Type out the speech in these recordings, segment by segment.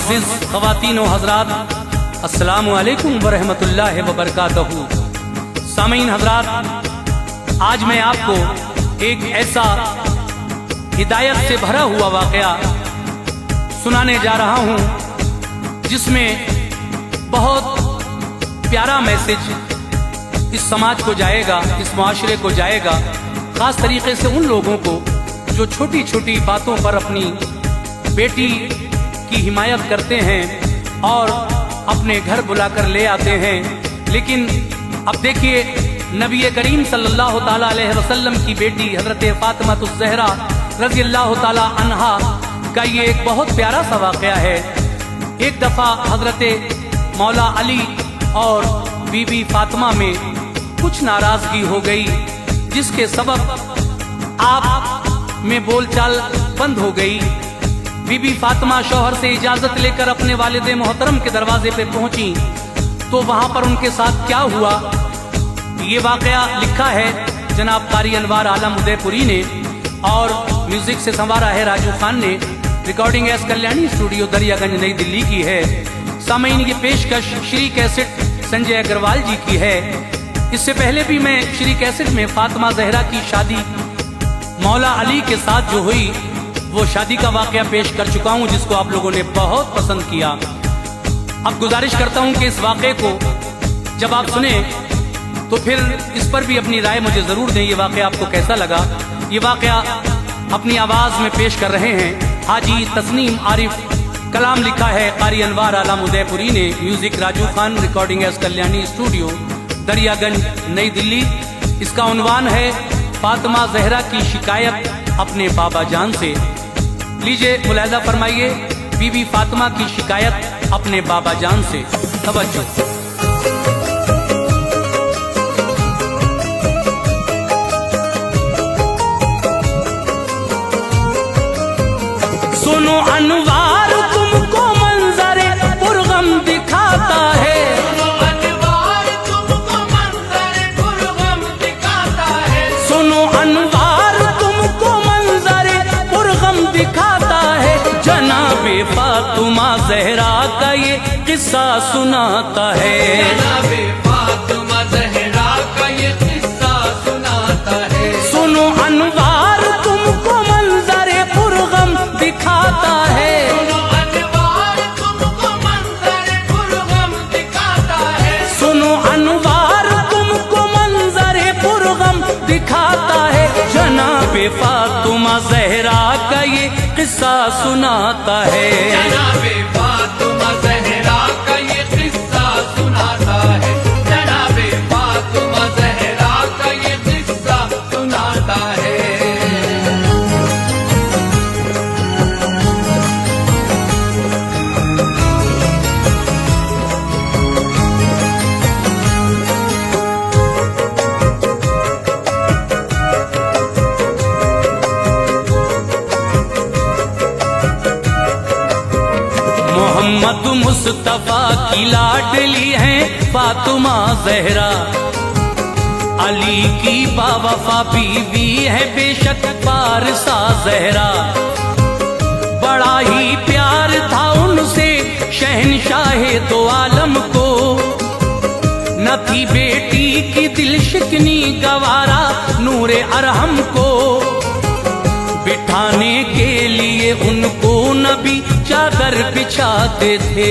मुअज़्ज़िज़ ख़वातीन व हज़रात, अस्सलामु अलैकुम व रहमतुल्लाहि व बरकातहू। सामीन हज़रात, आज मैं आपको एक ऐसा हिदायत से भरा हुआ वाक़या सुनाने जा रहा हूँ जिसमें बहुत प्यारा मैसेज इस समाज को जाएगा, इस माशरे को जाएगा, ख़ास तरीके से उन लोगों को जो छोटी छोटी बातों पर अपनी बेटी की हिमायत करते हैं और अपने घर बुलाकर ले आते हैं। लेकिन अब देखिए, नबी करीम सल्लल्लाहु ताला अलैहि वसल्लम की बेटी हज़रत फ़ातिमा ज़हरा रज़ी अल्लाह ताला अन्हा का ये एक बहुत प्यारा सा वाक़या है। एक दफ़ा हज़रत मौला अली और बीबी फ़ातिमा में कुछ नाराज़गी हो गई, जिसके सबब आप में बोलचाल बंद हो गई। बीबी फ़ातिमा शौहर से इजाज़त लेकर अपने वालिद मोहतरम के दरवाजे पे पहुंची तो वहां पर उनके साथ क्या हुआ, ये वाक़या लिखा है जनाब कारी अनवार आलम उदयपुरी ने और म्यूजिक से संवारा है राजू खान ने। Recording S Kalyani studio Daryaganj नई दिल्ली की है। सामीन, ये पेशकश श्री कैसेट संजय अग्रवाल जी की है। इससे पहले भी मैं श्री कैसेट में फ़ातिमा ज़हरा की शादी मौला अली के साथ जो हुई वो शादी का वाक़या पेश कर चुका हूँ, जिसको आप लोगों ने बहुत पसंद किया। अब गुजारिश करता हूँ कि इस वाक़े को जब आप सुने तो फिर इस पर भी अपनी राय मुझे ज़रूर दें। ये वाक़या आपको कैसा लगा? ये वाक़या अपनी आवाज़ में पेश कर रहे हैं हाजी तस्नीम आरिफ। कलाम लिखा है कारी अनवार आलम उदयपुरी ने, music Raju Khan, recording S Kalyani studio Daryaganj नई दिल्ली। इसका उन्वान है फ़ातिमा ज़हरा की शिकायत अपने बाबा जान से। लीजिए मुलाहिज़ा फरमाइए, बीबी फ़ातिमा की शिकायत अपने बाबा जान से। तवज्जो। सुनो अनवार तुमको मंजरे पुरगम दिखाता है, सुनो अनवार तुमको मंजरे पुरगम दिखाता है। जनाबे फ़ातिमा ज़हरा का ये किस्सा सुनाता है, जनाबे फ़ातिमा ज़हरा का ये किस्सा सुनाता है। सुनो अनवार तुमको मंजरे पुरगम दिखाता है, सुनो अनवार तुमको मंजरे पुरगम दिखाता है, सुनो अनवार तुमको मंजरे पुरगम दिखाता है। जनाबे फ़ातिमा ज़हरा का ये किस्सा सुनाता है, जनाबे फ़ातिमा ज़हरा का ये किस्सा सुनाता है, जनाबे फ़ातिमा ज़हरा का ये किस्सा सुनाता है। मोहम्मद मुस्तफा की लाडली है फ़ातिमा ज़हरा, अली की बावफा बीवी है बेशक पारसा ज़हरा। बड़ा ही प्यार था उनसे शहनशाहे दो आलम को, न थी बेटी की दिल शिकनी गवारा नूरे अरहम को। बिठाने के लिए उनको नबी चादर बिछाते थे,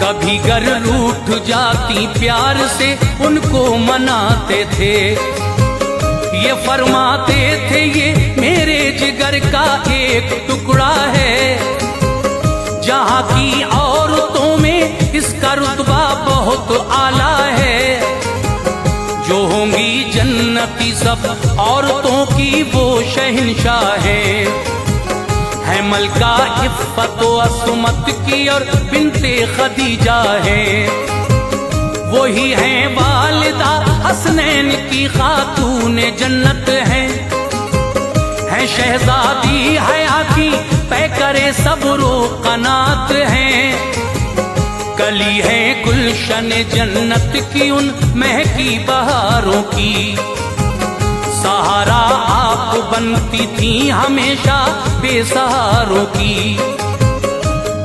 कभी गर रूठ जाती प्यार से उनको मनाते थे। ये फरमाते थे ये मेरे जिगर का एक टुकड़ा है, जहाँ की औरतों में इसका रुतबा बहुत आला है। जो होंगी जन्नती सब औरतों की वो शहंशाह है मलका इफ़्फ़त व असमत की और बिन्ते खदीजा है। वही हैं वालिदा हसनैन की खातून जन्नत है शहजादी हया की पैकरे सब्रो कनात हैं। कली है गुलशन जन्नत की उन महकी बहारों की, सहारा आप बनती थी हमेशा बेसहारों की।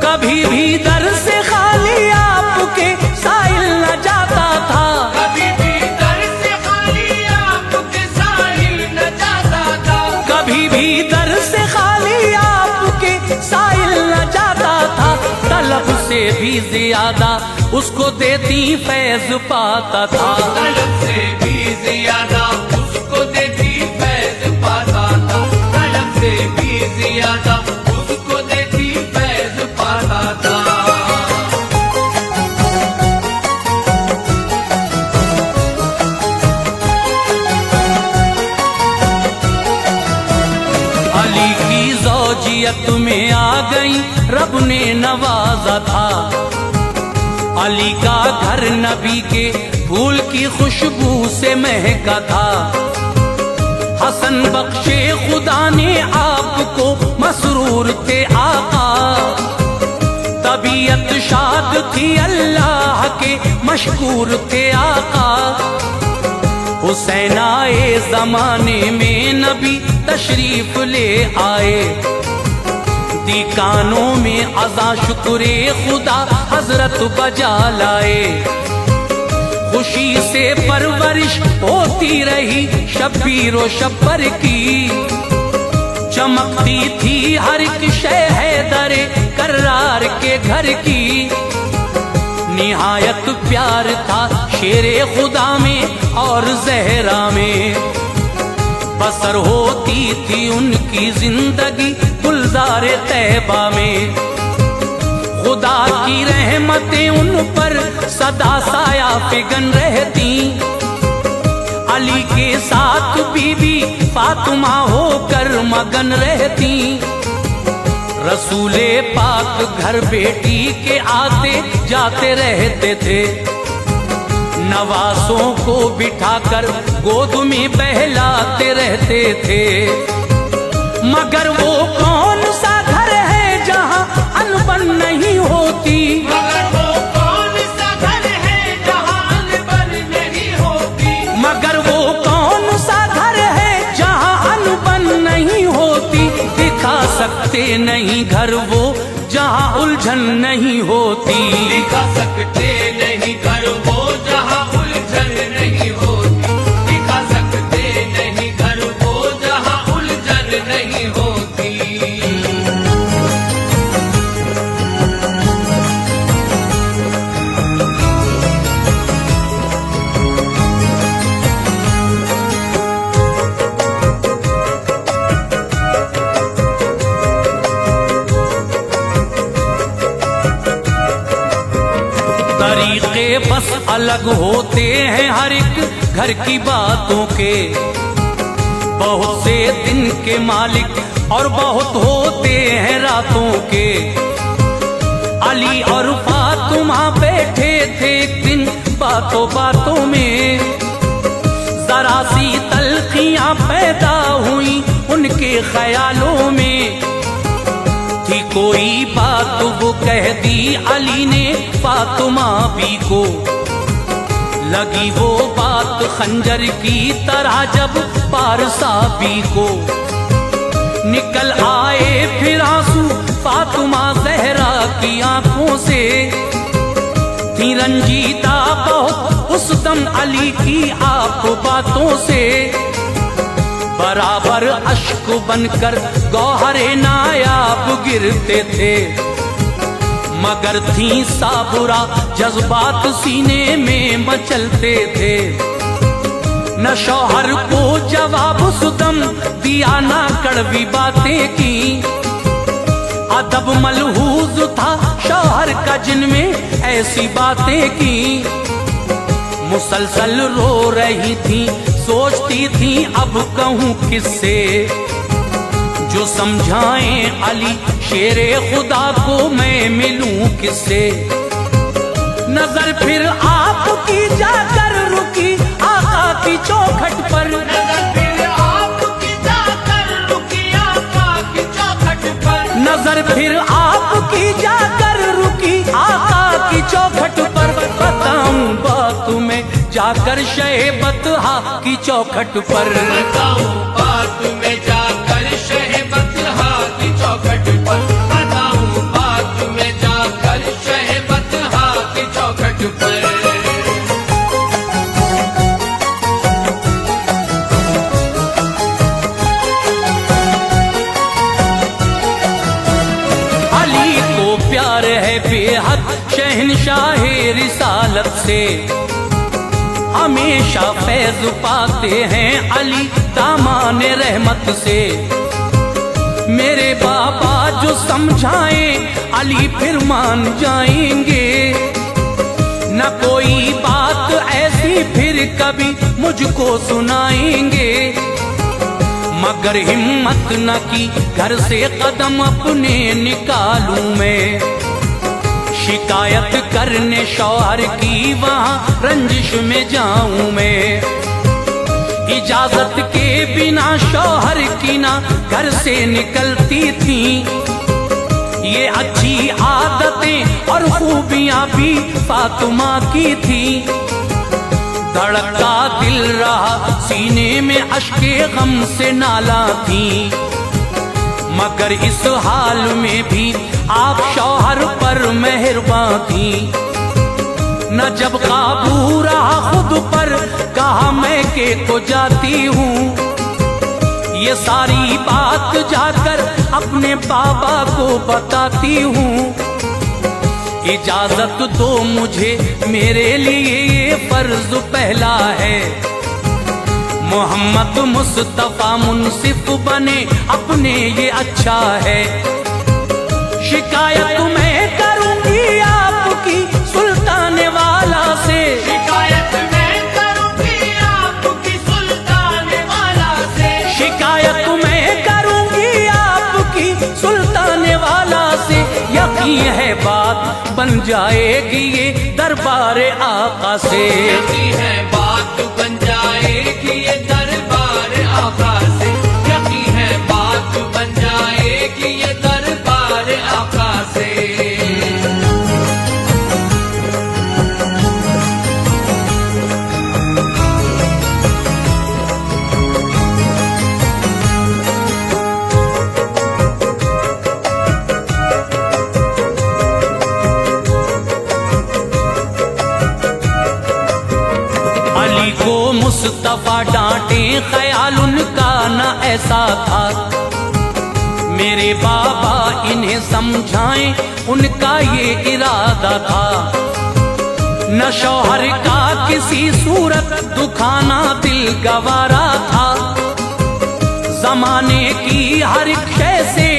कभी भी दर से खाली आपके साइल न जाता था, कभी भी दर से खाली आपके साहिल न जाता था, कभी भी दर से खाली आपके साइल न जाता था। तलब से भी ज्यादा उसको देती फैज पाता था, तलब से भी ज्यादा उसको देती फैज पाता था, तलब से भी ज्यादा उसको देती फैज पाता था। अली की ज़ौजियत में आ गई रब ने नवाजा था। अली का घर नबी के फूल की खुशबू से महका था। हसन बख्शे खुदा ने आपको मसरूर थे आका, तबीयत शाद थी अल्लाह के मशकूर थे आका। हुसैन आए जमाने में नबी तशरीफ ले आए, दी कानों में अज़ा शुक्रे खुदा हजरत बजा लाए। खुशी से परवरिश होती रही शब्बीर व शब्बर की, चमकती थी हर एक शय हैदरे कर्रार के घर की। निहायत प्यार था शेरे खुदा में और जहरा में, बसर होती थी उनकी जिंदगी गुलजार तैबा में। खुदा की रहमतें उन पर सदा साया फिगन रहती, अली के साथ बीबी फातिमा होकर मगन रहती। रसूले पाक घर बेटी के आते जाते रहते थे, नवासों को बिठाकर गोद में बहलाते रहते थे। मगर वो कौन सा घर है जहाँ अनबन नहीं होती, मगर वो कौन सा घर है जहाँ अनबन नहीं होती, मगर वो कौन सा घर है जहाँ अनबन नहीं होती। दिखा सकते नहीं घर वो जहाँ उलझन नहीं होती, दिखा सकते नहीं घर वो जहाँ उलझन नहीं होती, दिखा सकते नहीं घर वो जहाँ उलझन नहीं होती। तरीके बस अलग होते हैं हर एक घर की बातों के। बहुत से दिन के मालिक और बहुत होते हैं रातों के। अली और फातिमा बैठे थे एक दिन बातों बातों में, जरा सी तल्खियां पैदा हुई उनके ख्यालों में। थी कोई बात वो कह दी अली ने फातिमा भी को, लगी वो बात खंजर की तरह जब पारसा भी को। निकल आए फिर आंसू फातिमा ज़हरा की आंखों से, थी रंजीदा बहुत उस दम अली की आप बातों से। बराबर अश्क बनकर गौहरे नायाब गिरते थे, मगर थी साबुरा जज्बात सीने में मचलते थे। न शौहर को जवाब सुदम दिया ना कड़वी बातें की, अदब मलहूज था शौहर का जिनमें ऐसी बातें की। मुसलसल रो रही थी सोचती थी अब कहूँ किससे, जो समझाएं अली शेरे खुदा को मैं मिलूं किससे। नजर फिर आपकी जाकर रुकी आका की चौखट पर, नजर फिर आपकी जाकर रुकी आका की चौखट पर, नजर फिर आपकी जाकर रुकी आका की चौखट पर। बताऊं बात में जाकर शहबतहा की चौखट पर, बताऊं बात में जाकर शहबतहा की चौखट पर, बताऊं बात में इजाजत से हमेशा फैज पाते हैं अली दामाने रहमत से। मेरे बाबा जो समझाए अली फिर मान जाएंगे, न कोई बात ऐसी फिर कभी मुझको सुनाएंगे। मगर हिम्मत न की घर से कदम अपने निकालूं मैं, शिकायत करने शौहर की वहां रंजिश में जाऊं मैं। इजाजत के बिना शौहर की ना घर से निकलती थी, ये अच्छी आदतें और खूबियां भी फातिमा की थी। धड़कता दिल रहा सीने में अश्के गम से नाला थी, मगर इस हाल में भी आप शौहर पर मेहरबान थी। न जब काबू रहा खुद पर कहा मैं के को जाती हूँ, ये सारी बात जाकर अपने बाबा को बताती हूँ। इजाजत दो मुझे मेरे लिए ये फर्ज पहला है, मोहम्मद मुस्तफा मुंसिफ बने अपने ये अच्छा है। शिकायत मैं करूंगी आपकी सुल्तान वाला से, शिकायत मैं करूंगी आपकी सुल्तान वाला से, शिकायत मैं करूंगी आपकी सुल्तान वाला से। यकीन है बात बन जाएगी ये दरबार आका से, यकीन है बात बन जाएगी ये दरबार आका से, यकीन है बात बन जाएगी ये दरबार आका से। अली को मुस्तफा डांटे ख्याल उनका न ऐसा था, मेरे बाबा इन्हें समझाएं उनका ये इरादा था। न शौहर का किसी सूरत दुखाना दिल गवारा था, जमाने की हर एक शय से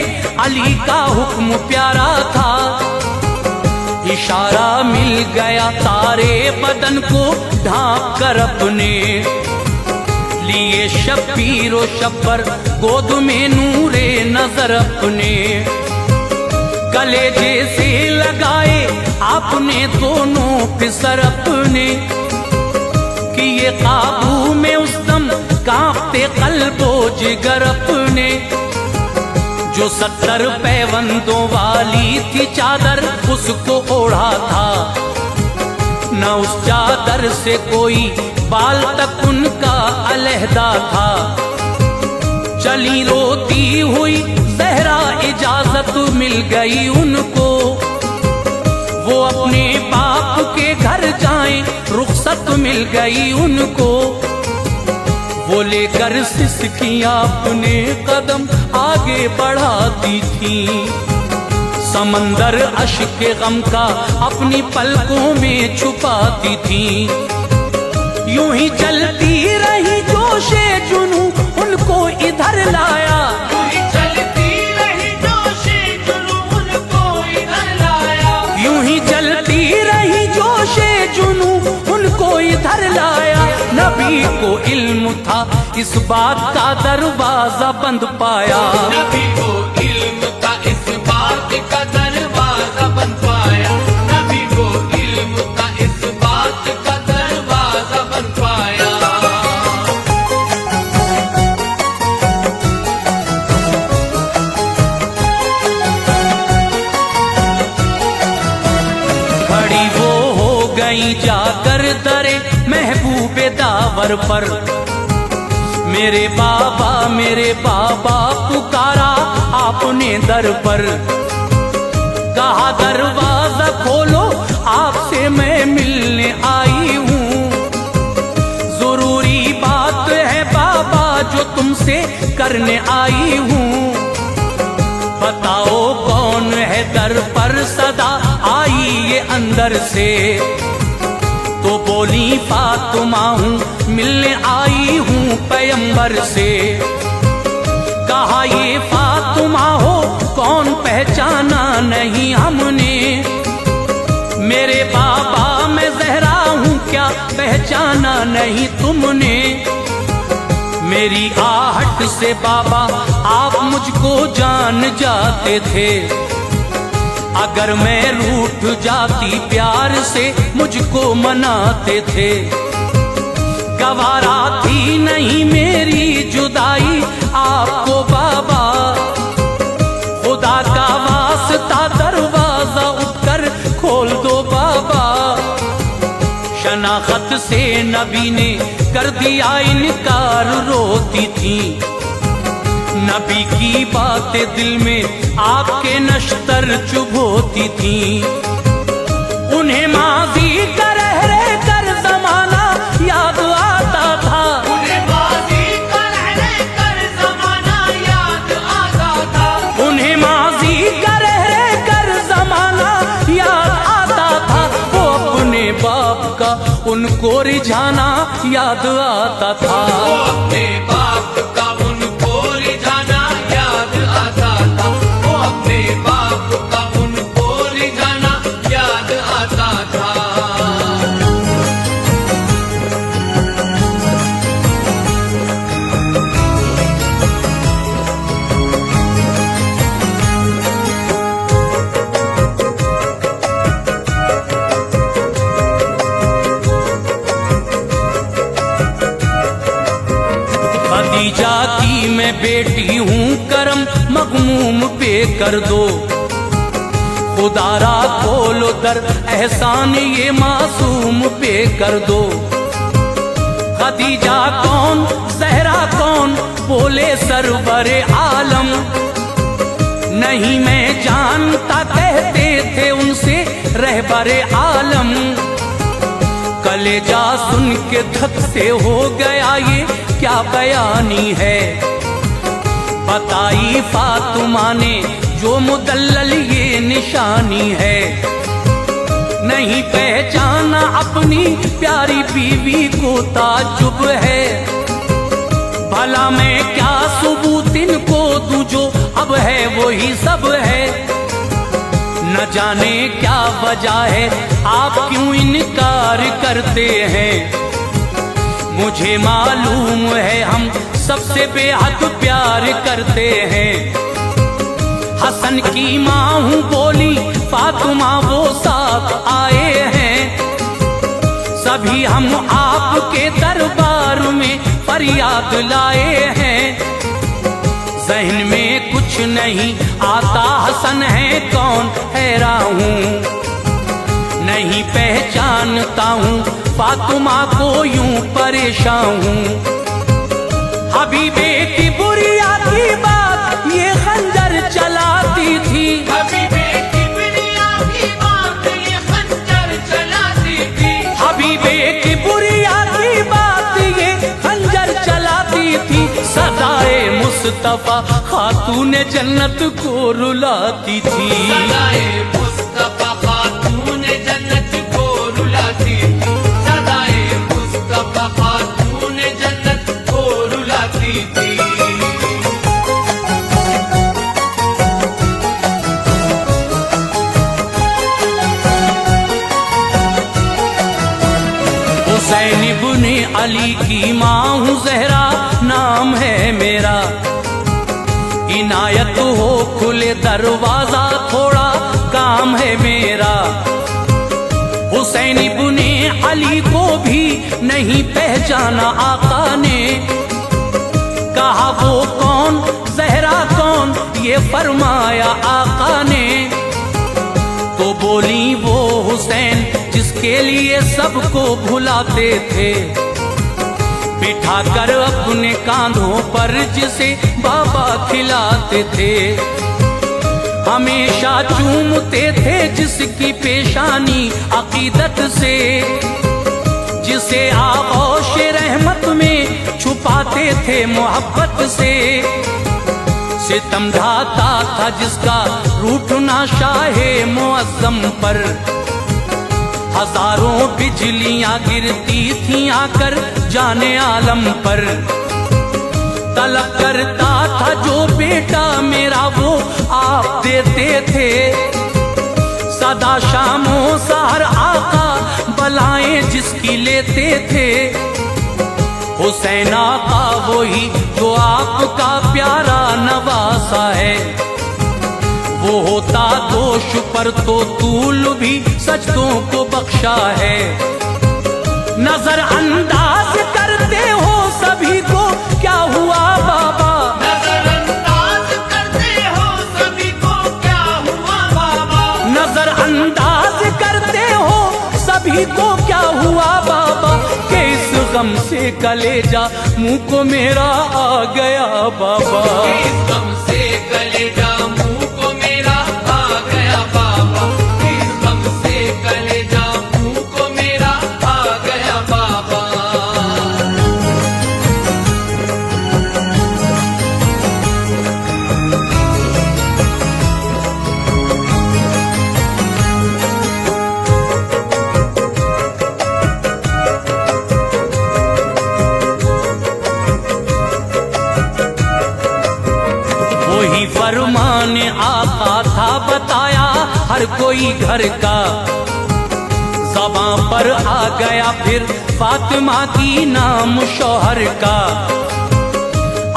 अली का हुक्म प्यारा था। इशारा मिल गया तारे बदन को ढांप कर अपने लिए, शब्बीर व शब्बर गोद में नूरे नजर अपने कलेजे से लगाए आपने दोनों फिसर अपने, कि ये काबू में उस दम कांपते कल्बो जिगर अपने। जो 70 पैबंदों वाली थी चादर उसको ओढ़ा था, न उस चादर से कोई बाल तक उनका अलहदा था। चली रोती हुई ज़हरा इजाजत मिल गई उनको, वो अपने बाप के घर जाएं रुखसत मिल गई उनको। वो लेकर सिसकियां अपने कदम आगे बढ़ाती थी, समंदर अश्क गम का अपनी पलकों में छुपाती थी। यूं ही चलती रही जोशे जुनू उनको इधर लाया, यूं ही चलती रही जोशे जुनू उनको इधर लाया, यूं ही चलती रही जोशे जुनू उनको इधर लाया। नबी को इल्म था इस बात का दरवाजा बंद पाया, नबी को इल्म था इस बात का दरवाजा बंद पाया, नबी को इल्म था इस बात का दरवाजा बंद पाया। खड़ी वो हो गई जाकर दरे महबूबे दावर पर, मेरे बाबा पुकारा आपने दर पर। कहा दरवाजा खोलो आपसे मैं मिलने आई हूँ, जरूरी बात है बाबा जो तुमसे करने आई हूँ। बताओ कौन है दर पर सदा आई ये अंदर से, तो बोली फातिमा हूँ मिलने आई हूँ पैगंबर से। कहा ये फातिमा हो कौन पहचाना नहीं हमने, मेरे बाबा मैं ज़हरा हूँ क्या पहचाना नहीं तुमने। मेरी आहट से बाबा आप मुझको जान जाते थे, अगर मैं रूठ जाती प्यार से मुझको मनाते थे। गवारा थी नहीं मेरी जुदाई आपको बाबा, खुदा का वास्ता दरवाजा उठकर खोल दो बाबा। शनाख्त से नबी ने कर दिया इनकार रोती थी, नबी की बातें दिल में आपके नश्तर चुभोती थी। उन्हें माजी का रह रह कर जमाना याद आता था, उन्हें माजी का रह रह कर जमाना याद आता था, उन्हें माजी का रह रह कर जमाना याद आता था। वो अपने बाप का उनको रिझाना याद आता था, वो अपने बाप का उनको रिझाना याद आता था, वो अपने बाप का उनको रिझाना याद आता था। खदीजा की मैं बेटी हूँ करम मगमूम पे कर दो, खुदारा खोलो दर एहसान ये मासूम पे कर दो। खदीजा कौन ज़हरा कौन बोले सरवरे आलम, नहीं मैं जानता कहते थे उनसे रहबरे आलम। कलेजा सुन के धक से हो गया ये क्या बयानी है, बताई फातिमा ने जो मुदल्लल ये निशानी है। नहीं पहचाना अपनी प्यारी बीवी को ताजुब है, भला मैं क्या सबूत इनको दूं जो अब है वही सब है। न जाने क्या वजह है आप क्यों इनकार करते हैं, मुझे मालूम है हम सबसे बेहद प्यार करते हैं। हसन की माँ हूँ बोली फातिमा वो साथ आए हैं, सभी हम आपके दरबार में फरियाद लाए हैं। ज़हन में कुछ नहीं आता हसन है कौन हैरान हूँ, नहीं पहचानता हूँ फातिमा को यूं परेशान हूँ। हबीबे की बुरिया की बात ये खंजर चलाती थी, हबीबे की बुरिया की बात ये खंजर चलाती थी, हबीबे की बुरिया की बात ये खंजर चलाती थी। सदाए मुस्तफा खातून जन्नत को रुलाती थी, सदाए मुस्तफा खातून जन्नत को रुलाती थी, सदाए मुस्तफा खातून जन्नत को रुलाती थी। हुसैन इब्ने अली की माँ हूँ ज़हरा नाम है मेरा, इनायत हो खुले दरवाजा थोड़ा काम है मेरा। हुसैन इब्ने अली को भी नहीं पहचाना आका ने, कहा वो कौन ज़हरा कौन ये फरमाया आका ने। तो बोली वो हुसैन जिसके लिए सबको भुलाते थे, बिठाकर अपने कांधों पर जिसे बाबा खिलाते थे। हमेशा चूमते थे जिसकी पेशानी अकीदत से, जिसे आगोश रहमत में छुपाते थे मोहब्बत से। सितम ढाता था जिसका रूठना शाहे मुअज़्ज़म पर, हजारों बिजलियां गिरती थीं आकर जाने आलम पर। तलब करता था जो बेटा मेरा वो आप देते थे, सदा शामो सहर आका बलाएं जिसकी लेते थे। हुसैन आका वही जो आपका प्यारा नवासा है, वो होता दोष पर तो तूल भी सजदों को बख्शा है। नजर अंदाज करते हो सभी को क्या हुआ बाबा, नजरअंदाज करते हो सभी को क्या हुआ बाबा, नजर अंदाज करते हो सभी को क्या हुआ बाबा, के इस गम से कलेजा मुंह को मेरा आ गया बाबा। इस गम से कलेजा मुंह को मेरा आ गया बाबा, इस गम से कलेजा मुंह को मेरा आ गया बाबा। वही फरमान आका था बताया हर कोई घर का, ज़बां पर आ गया फिर फातिमा की नाम शौहर का।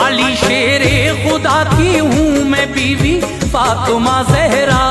अली शेरे खुदा की हूँ मैं बीवी फातिमा ज़हरा,